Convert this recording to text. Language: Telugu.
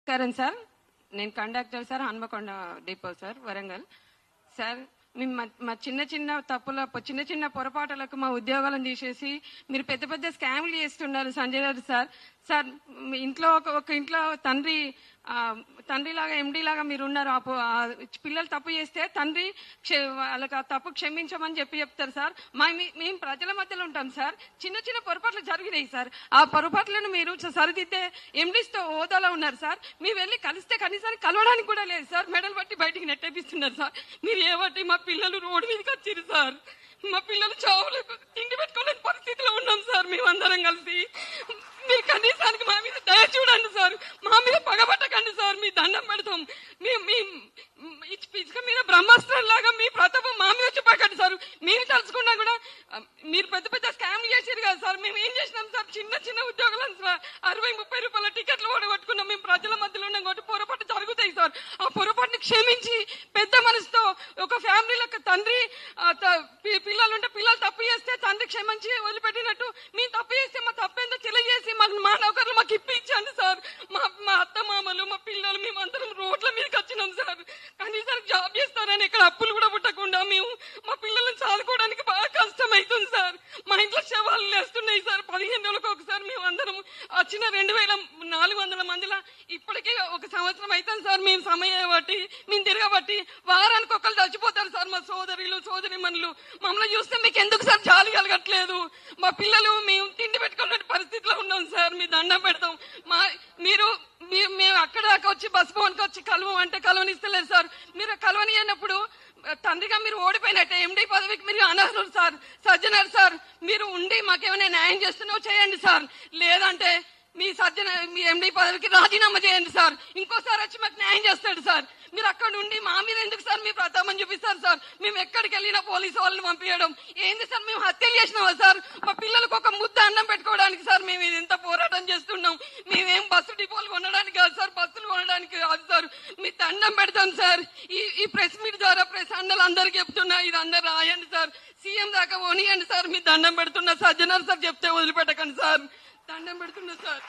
కరణ్ సార్, నేను conductor sir, Hanamkonda depot sir, Warangal sir. మేము మా చిన్న చిన్న తప్పుల చిన్న చిన్న పొరపాటులకు మా ఉద్యోగాలను తీసేసి మీరు పెద్ద పెద్ద స్కామ్లు చేస్తున్నారు సంజయ్ గారు సార్. సార్ మీ ఇంట్లో ఒక ఇంట్లో తండ్రి లాగా ఎండి లాగా మీరు ఉన్నారు. పిల్లలు తప్పు చేస్తే తండ్రి వాళ్ళకి ఆ తప్పు క్షమించమని చెప్తారు సార్. మేము ప్రజల మధ్యలో ఉంటాం సార్. చిన్న చిన్న పొరపాట్లు జరిగినాయి సార్. ఆ పొరపాట్లను మీరు సరిదిద్దే ఎండిస్తో హోదాలో ఉన్నారు సార్. మీరు వెళ్ళి కలిస్తే కనీసానికి కలవడానికి కూడా లేదు సార్. మెడలు బట్టి బయటికి నెట్టేపిస్తున్నారు సార్. మీరు ఏబట్టి మా పిల్లలు రోడ్డు మీదకి వచ్చారు సార్. మా పిల్లలు చావులు తిండి పెట్టుకోలేని పరిస్థితిలో ఉన్నాం సార్. మేమందరం కలిసి మీరు కనీసానికి మా మీద దయ చూడండి సార్. మా మీద పగబట్టకండి సార్. మీ దండం పెడతాం. ఇసుక మీద బ్రహ్మాస్త్రం లాగా మీ ప్రతాపం మా మీద చెప్పకండి సార్. మేము తలుచుకున్నా కూడా మీరు పెద్ద పెద్ద స్కామ్లు చేసారు కదా సార్. మేము ఏం చేసినాం సార్? చిన్న చిన్న ఉద్యోగాలను 60-30 రూపాయల టికెట్లు ఓడగొట్టుకున్నాం. మేము ప్రజల మధ్యలో ఉన్నాం కాబట్టి పొరపాటు జరుగుతాయి సార్. ఆ పొరపాటుని క్షమించి పెద్ద మనసుతో ఒక ఫ్యామిలీలకు తండ్రి పిల్లలుంటే పిల్లలు తప్పు చేస్తే తండ్రి క్షమించి వదిలిపెట్టినట్టు మేము తప్పు చేస్తే మా తప్పేందో తెలియజేసి మా నౌకర్లు మాకు ఇప్పించండి సార్. మా అత్త మామలు మా పిల్లలు మేమందరం రోడ్ల మీదకి వచ్చినాం సార్. కనీసం జాబ్ చేస్తారని ఇక్కడ అప్పులు కూడా పుట్టకుండా మేము మా పిల్లలను చాలుకోవడానికి బాగా కష్టం అవుతుంది సార్. మా ఇంట్లో శవాలు లేస్తున్నాయి సార్. 15 రోజులకు ఒకసారి మేము అందరం వచ్చిన 2400 మందిలో ఇప్పటికే 1 సంవత్సరం అవుతుంది సార్. మేము సమయం బట్టి మేము తిరగబట్టి వారానికి ఒకళ్ళు చచ్చిపోతారు సార్. మా సోదరులు సోదరిమణులు మమ్మల్ని చూస్తే మీకు ఎందుకు సార్ జాలి కలగట్లేదు? మా పిల్లలు మేము తిండి పెట్టుకునే పరిస్థితిలో ఉన్నాం సార్. మీ దండం పెడతాం. మేము అక్కడ దాకా వచ్చి బస్ భవన్కి వచ్చి కలవంటే కలవనిస్తలేదు సార్. మీరు కలవనియనప్పుడు తండ్రిగా మీరు ఓడిపోయినట్టే. ఎండి పదవికి మీరు అనర్హులు సార్. సజ్జనర్ సార్, మీరు ఉండి మాకేమైనా న్యాయం చేస్తున్నావు చేయండి సార్. లేదంటే మీ ఎండి పదవికి రాజీనామా చేయండి సార్. ఇంకోసారి వచ్చి మాకు న్యాయం చేస్తాడు సార్. మీరు అక్కడ ఉండి మా మీద ఎందుకు సార్ మీ ప్రతాపం చూపిస్తారు సార్? మేము ఎక్కడికి వెళ్ళినా పోలీసు వాళ్ళని పంపించడం ఏంది సార్? మేము హత్యలు చేసినావా సార్? మా పిల్లలకు ఒక ముద్ద అన్నం పెట్టుకోవడానికి సార్ మేము ఇది ఎంత పోరాటం చేస్తున్నాం. మేమేం బస్సు డిపోలు కొనడానికి కాదు సార్, బస్సులు కొనడానికి కాదు సార్. మీ దండం పెడతాం సార్. ఈ ప్రెస్ మీట్ ద్వారా ప్రెస్ అన్నలు అందరికి చెప్తున్నా, ఇది అందరు రాయండి సార్. సీఎం దాకా పోనీయండి సార్. మీ దండం పెడుతున్నా. సజ్జనర్ సార్ చెప్తే వదిలిపెట్టకండి సార్. దండం పెడుతున్నా సార్.